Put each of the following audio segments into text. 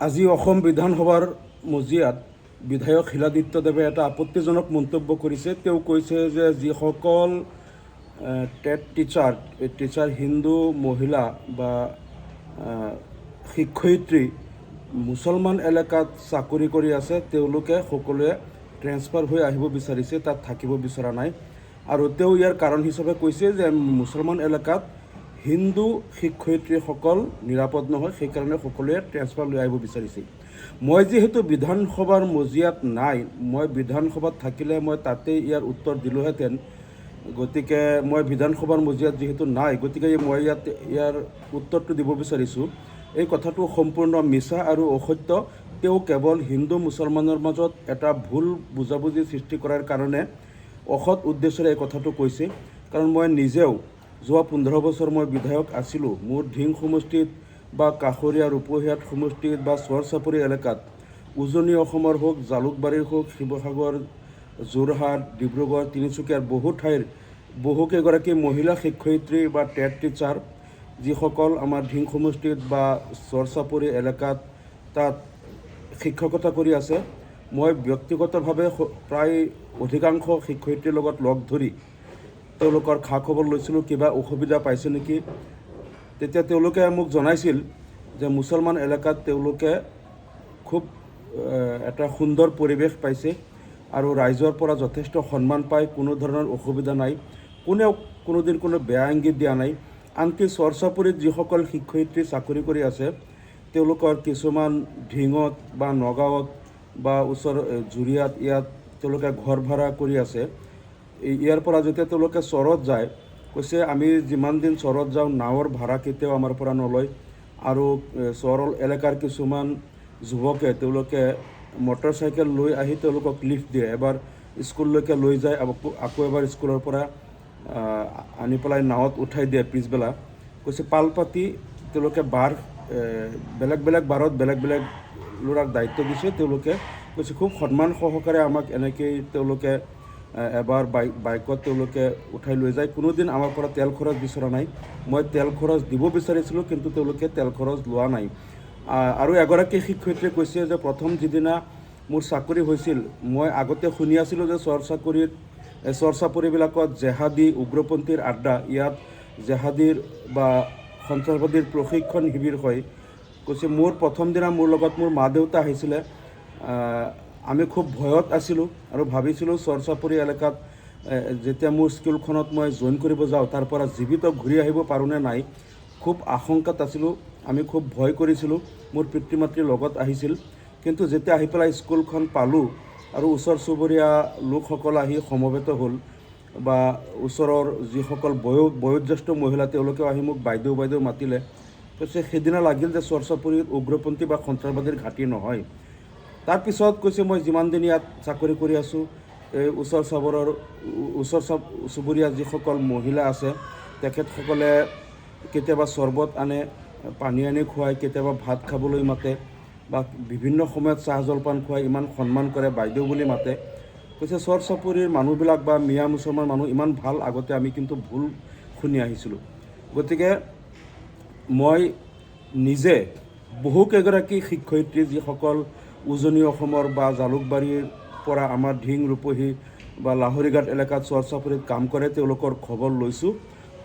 আজি অসম বিধানসভাৰ মজিয়াত বিধায়ক শিলাদিত্যদেৱে এটা আপত্তিজনক মন্তব্য কৰিছে। তেওঁ কৈছে যে যিসকল টেট টিচাৰ হিন্দু মহিলা বা শিক্ষয়িত্ৰী মুছলমান এলেকাত চাকৰি কৰি আছে, তেওঁলোকে সকলোৱে ট্ৰেন্সফাৰ হৈ আহিব বিচাৰিছে, তাত থাকিব বিচৰা নাই। আৰু তেওঁ ইয়াৰ কাৰণ হিচাপে কৈছে যে মুছলমান এলেকাত হিন্দু শিক্ষয়িত্ৰীসকল নিৰাপদ নহয়, সেইকাৰণে সকলোৱে ট্ৰেন্সফাৰ লৈ আহিব বিচাৰিছে। মই যিহেতু বিধানসভাৰ মজিয়াত নাই, মই বিধানসভাত থাকিলে মই তাতেই ইয়াৰ উত্তৰ দিলোহেঁতেন। গতিকে মই বিধানসভাৰ মজিয়াত যিহেতু নাই, গতিকে মই ইয়াৰ উত্তৰটো দিব বিচাৰিছোঁ। এই কথাটো সম্পূৰ্ণ মিছা আৰু অসত্য। তেওঁ কেৱল হিন্দু মুছলমানৰ মাজত এটা ভুল বুজাবুজি সৃষ্টি কৰাৰ কাৰণে অসৎ উদ্দেশ্যৰে এই কথাটো কৈছে। কাৰণ মই নিজেও যোৱা 15 বছৰ মই বিধায়ক আছিলোঁ। মোৰ ধিং সমষ্টিত বা কাষৰীয়া ৰূপহীয়াত সমষ্টিত বা চৰ চাপৰি এলেকাত উজনি অসমৰ হওক, জালুকবাৰীৰ হওক, শিৱসাগৰ, যোৰহাট, ডিব্ৰুগড়, তিনিচুকীয়াৰ বহু ঠাইৰ বহুকেইগৰাকী মহিলা শিক্ষয়িত্ৰী বা টেট টিচাৰ যিসকল আমাৰ ধিং সমষ্টিত বা চৰ চাপৰি এলেকাত তাত শিক্ষকতা কৰি আছে, মই ব্যক্তিগতভাৱে প্ৰায় অধিকাংশ শিক্ষয়িত্ৰীৰ লগত লগ ধৰি তেওঁলোকৰ খা খবৰ লৈছিলোঁ, কিবা অসুবিধা পাইছে নেকি। তেতিয়া তেওঁলোকে মোক জনাইছিল যে মুছলমান এলেকাত তেওঁলোকে খুব এটা সুন্দৰ পৰিৱেশ পাইছে আৰু ৰাইজৰ পৰা যথেষ্ট সন্মান পায়, কোনো ধৰণৰ অসুবিধা নাই, কোনেও কোনোদিন কোনো বেয়া ইংগিত দিয়া নাই। আনকি চৰ চাপৰিত যিসকল শিক্ষয়িত্ৰী চাকৰি কৰি আছে, তেওঁলোকৰ কিছুমান ধিঙত বা নগাঁৱত বা ওচৰ জুৰিয়াত ইয়াত তেওঁলোকে ঘৰ ভাড়া কৰি আছে। ইয়াৰ পৰা যেতিয়া তেওঁলোকে চৰত যায়, কৈছে আমি যিমান দিন চৰত যাওঁ নাৱৰ ভাড়া কেতিয়াও আমাৰ পৰা নলয়। আৰু চৰ এলেকাৰ কিছুমান যুৱকে তেওঁলোকে মটৰচাইকেল লৈ আহি তেওঁলোকক লিফ্ট দিয়ে, এবাৰ স্কুললৈকে লৈ যায়, আকৌ এবাৰ স্কুলৰ পৰা আনি পেলাই নাৱত উঠাই দিয়ে পিছবেলা। কৈছে পালপাতি তেওঁলোকে বেলেগ বেলেগ বাৰত বেলেগ বেলেগ ল'ৰাক দায়িত্ব দিছে। তেওঁলোকে কৈছে খুব সন্মান সহকাৰে আমাক এনেকৈয়ে তেওঁলোকে এবাৰ বাইকত তেওঁলোকে উঠাই লৈ যায়। কোনোদিন আমাৰ পৰা তেল খৰচ বিচৰা নাই। মই তেল খৰচ দিব বিচাৰিছিলোঁ, কিন্তু তেওঁলোকে তেল খৰচ লোৱা নাই। আৰু এগৰাকী শিক্ষয়িত্ৰীয়ে কৈছে যে প্ৰথম যিদিনা মোৰ চাকৰি হৈছিল, মই আগতে শুনি আছিলোঁ যে চৰ চাপৰিবিলাকত জেহাদী উগ্ৰপন্থীৰ আড্ডা, ইয়াত জেহাদীৰ বা সন্ত্ৰাসবাদীৰ প্ৰশিক্ষণ শিবিৰ হয়। কৈছে মোৰ প্ৰথম দিনা মোৰ লগত মোৰ মা দেউতা আহিছিলে। আমি খুব ভয়ত আছিলোঁ আৰু ভাবিছিলোঁ চৰ চাপৰি এলেকাত যেতিয়া মোৰ স্কুলখনত মই জইন কৰিব যাওঁ, তাৰ পৰা জীৱিত ঘূৰি আহিব পাৰোঁনে নাই, খুব আশংকাত আছিলোঁ। আমি খুব ভয় কৰিছিলোঁ। মোৰ পিতৃ মাতৃৰ লগত আহিছিল। কিন্তু যেতিয়া আহি পেলাই স্কুলখন পালোঁ আৰু ওচৰ চুবুৰীয়া লোকসকল আহি সমবেত হ'ল বা ওচৰৰ যিসকল বয়োজ্যেষ্ঠ মহিলা তেওঁলোকেও আহি মোক বাইদেউ মাতিলে, কৈছে সেইদিনা লাগিল যে চৰ চাপৰিত উগ্ৰপন্থী বা সন্ত্ৰাসবাদীৰ ঘাটি নহয়। তাৰপিছত কৈছে মই যিমান দিন ইয়াত চাকৰি কৰি আছোঁ, এই ওচৰ চুবুৰীয়া যিসকল মহিলা আছে, তেখেতসকলে কেতিয়াবা চৰ্বত আনে, পানী আনি খুৱায়, কেতিয়াবা ভাত খাবলৈ মাতে বা বিভিন্ন সময়ত চাহ জলপান খুৱাই ইমান সন্মান কৰে, বাইদেউ বুলি মাতে। কৈছে চৰ চাপৰিৰ মানুহবিলাক বা মিয়া মুছলমান মানুহ ইমান ভাল, আগতে আমি কিন্তু ভুল শুনি আহিছিলোঁ। গতিকে মই নিজে বহুকেইগৰাকী শিক্ষয়িত্ৰী যিসকল উজনি অসমৰ বা জালুকবাৰীৰ পৰা আমাৰ ধিং ৰূপহী বা লাহৰীঘাট এলেকাত চৰ চাপৰিত কাম কৰে, তেওঁলোকৰ খবৰ লৈছোঁ।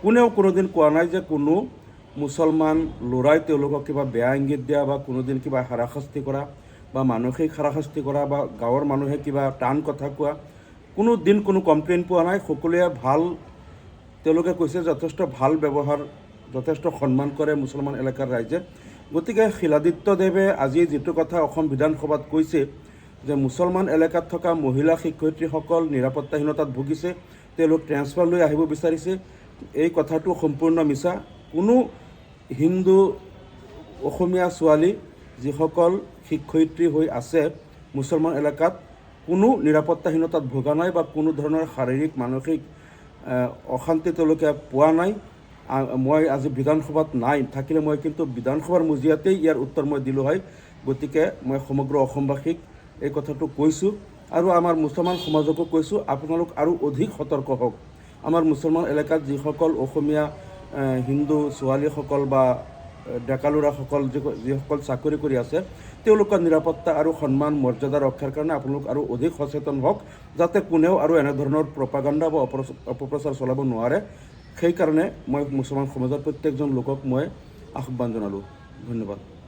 কোনেও কোনোদিন কোৱা নাই যে কোনো মুছলমান ল'ৰাই তেওঁলোকক কিবা বেয়া ইংগিত দিয়া বা কোনোদিন কিবা হাৰাশাস্তি কৰা বা মানসিক হাৰাশাস্তি কৰা বা গাঁৱৰ মানুহে কিবা টান কথা কোৱা, কোনো দিন কোনো কমপ্লেইন পোৱা নাই। সকলোৱে ভাল, তেওঁলোকে কৈছে যথেষ্ট ভাল ব্যৱহাৰ, যথেষ্ট সন্মান কৰে মুছলমান এলেকাৰ ৰাইজে। গতিকে শিলাদিত্যদেৱে আজি যিটো কথা অসম বিধানসভাত কৈছে যে মুছলমান এলেকাত থকা মহিলা শিক্ষয়িত্ৰীসকল নিৰাপত্তাহীনতাত ভুগিছে, তেওঁলোক ট্ৰেন্সফাৰ লৈ আহিব বিচাৰিছে, এই কথাটো সম্পূৰ্ণ মিছা। কোনো হিন্দু অসমীয়া ছোৱালী যিসকল শিক্ষয়িত্ৰী হৈ আছে মুছলমান এলেকাত, কোনো নিৰাপত্তাহীনতাত ভোগা নাই বা কোনো ধৰণৰ শাৰীৰিক মানসিক অশান্তি তেওঁলোকে পোৱা নাই। মই আজি বিধানসভাত নাই, থাকিলে মই কিন্তু বিধানসভাৰ মজিয়াতেই ইয়াৰ উত্তৰ মই দিলোঁ হয়। গতিকে মই সমগ্ৰ অসমবাসীক এই কথাটো কৈছোঁ আৰু আমাৰ মুছলমান সমাজকো কৈছোঁ, আপোনালোক আৰু অধিক সতৰ্ক হওক। আমাৰ মুছলমান এলেকাত যিসকল অসমীয়া হিন্দু ছোৱালীসকল বা ডেকালোৰাসকল যিসকল চাকৰি কৰি আছে তেওঁলোকৰ নিৰাপত্তা আৰু সন্মান মৰ্যাদা ৰক্ষাৰ কাৰণে আপোনালোক আৰু অধিক সচেতন হওক যাতে কোনেও আৰু এনেধৰণৰ প্ৰপাগাণ্ডা বা অপপ্ৰচাৰ চলাব নোৱাৰে সেইকাৰণে মই মুছলমান সমাজৰ প্ৰত্যেকজন লোকক মই আহ্বান জনালোঁ ধন্যবাদ